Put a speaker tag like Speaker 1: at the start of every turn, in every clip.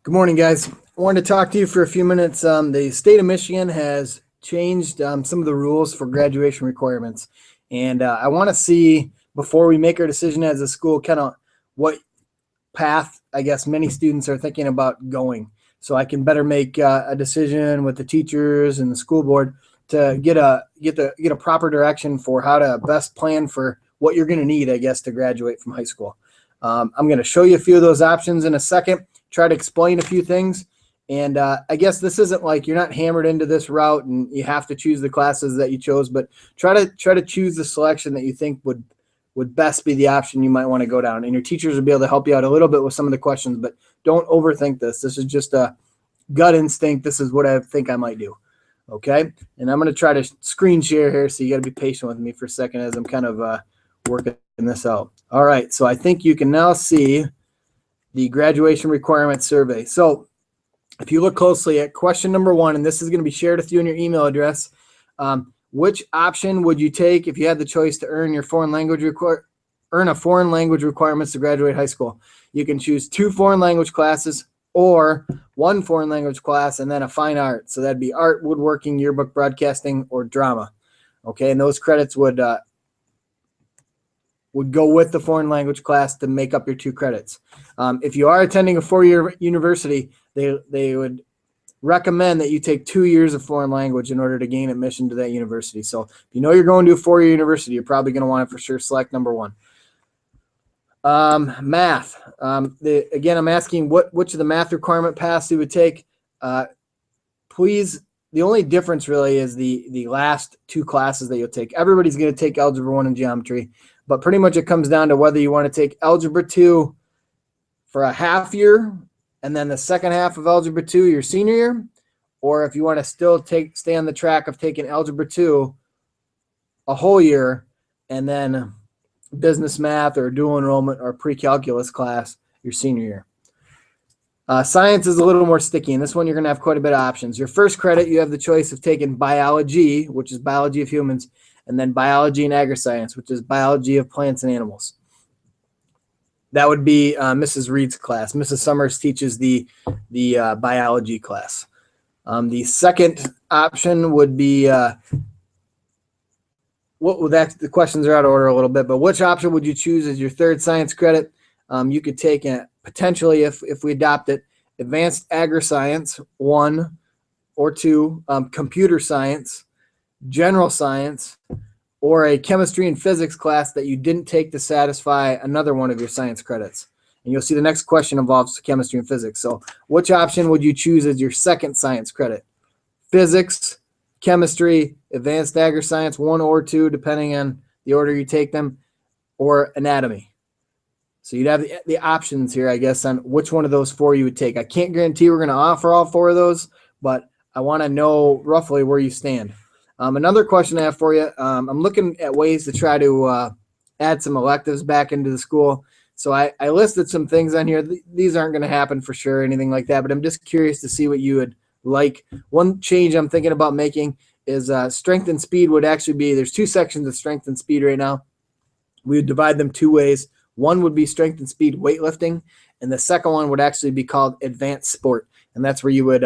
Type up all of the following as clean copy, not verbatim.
Speaker 1: Good morning, guys. I wanted to talk to you for a few minutes. The state of Michigan has changed some of the rules for graduation requirements. And I want to see, before we make our decision as a school, kind of what path, I guess, many students are thinking about going. So I can better make a decision with the teachers and the school board to get a proper direction for how to best plan for what you're going to need, I guess, to graduate from high school. I'm going to show you a few of those options in a second, try to explain a few things. And I guess this isn't like you're not hammered into this route and you have to choose the classes that you chose, but try to choose the selection that you think would best be the option you might want to go down. And your teachers will be able to help you out a little bit with some of the questions, but don't overthink this. This is just a gut instinct. This is what I think I might do. Okay. And I'm going to try to screen share here. So you got to be patient with me for a second as I'm kind of working this out. All right. So I think you can now see the graduation requirement survey. So if you look closely at question number 1, and this is going to be shared with you in your email address, which option would you take if you had the choice to earn a foreign language requirements to graduate high school? You can choose 2 foreign language classes or 1 foreign language class and then a fine art. So that'd be art, woodworking, yearbook, broadcasting, or drama. Okay, and those credits would go with the foreign language class to make up your 2 credits. If you are attending a 4-year university, they would recommend that you take 2 years of foreign language in order to gain admission to that university. So if you know you're going to a 4-year university, you're probably going to want to for sure select number 1. Math. Again, I'm asking which of the math requirement paths you would take. Please, the only difference really is the last 2 classes that you'll take. Everybody's going to take Algebra 1 and Geometry, but pretty much it comes down to whether you want to take Algebra 2 for a half year and then the second half of Algebra 2 your senior year, or if you want to still stay on the track of taking Algebra 2 a whole year and then business math or dual enrollment or pre-calculus class your senior year. Science is a little more sticky. In this one, you're going to have quite a bit of options. Your first credit, you have the choice of taking biology, which is biology of humans, and then biology and agri-science, which is biology of plants and animals. That would be Mrs. Reed's class. Mrs. Summers teaches the biology class. The second option would be the questions are out of order a little bit, but which option would you choose as your third science credit? You could take potentially, if we adopt it, advanced agri-science 1 or 2, computer science, general science, or a chemistry and physics class that you didn't take to satisfy another one of your science credits. And you'll see the next question involves chemistry and physics. So which option would you choose as your second science credit? Physics, chemistry, advanced agri-science 1 or 2, depending on the order you take them, or anatomy. So you'd have the options here, I guess, on which one of those 4 you would take. I can't guarantee we're going to offer all 4 of those, but I want to know roughly where you stand. Another question I have for you, I'm looking at ways to try to add some electives back into the school. So I listed some things on here. These aren't going to happen for sure, anything like that, but I'm just curious to see what you would like. One change I'm thinking about making is strength and speed would actually be, there's 2 sections of strength and speed right now. We would divide them 2 ways. One would be strength and speed weightlifting, and the second one would actually be called advanced sport. And that's where you would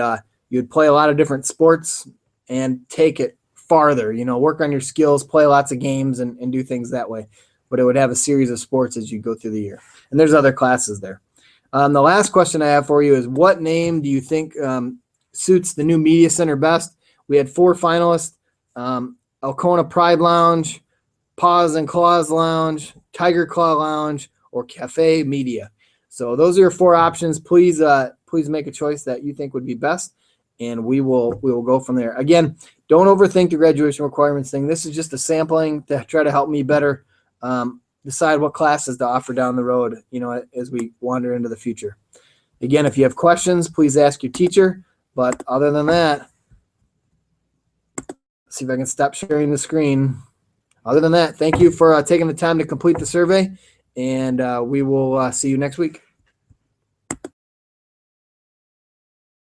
Speaker 1: play a lot of different sports and take it farther, work on your skills, play lots of games and do things that way. But it would have a series of sports as you go through the year. And there's other classes there. The last question I have for you is, what name do you think suits the new media center best? We had 4 finalists: Alcona Pride Lounge, Paws and Claws Lounge, Tiger Claw Lounge, or Cafe Media. So those are your 4 options. Please make a choice that you think would be best, and we will go from there. Again, don't overthink the graduation requirements thing. This is just a sampling to try to help me better decide what classes to offer down the road, as we wander into the future. Again, if you have questions, please ask your teacher. But other than that, see if I can stop sharing the screen. Other than that, thank you for taking the time to complete the survey, and we will see you next week.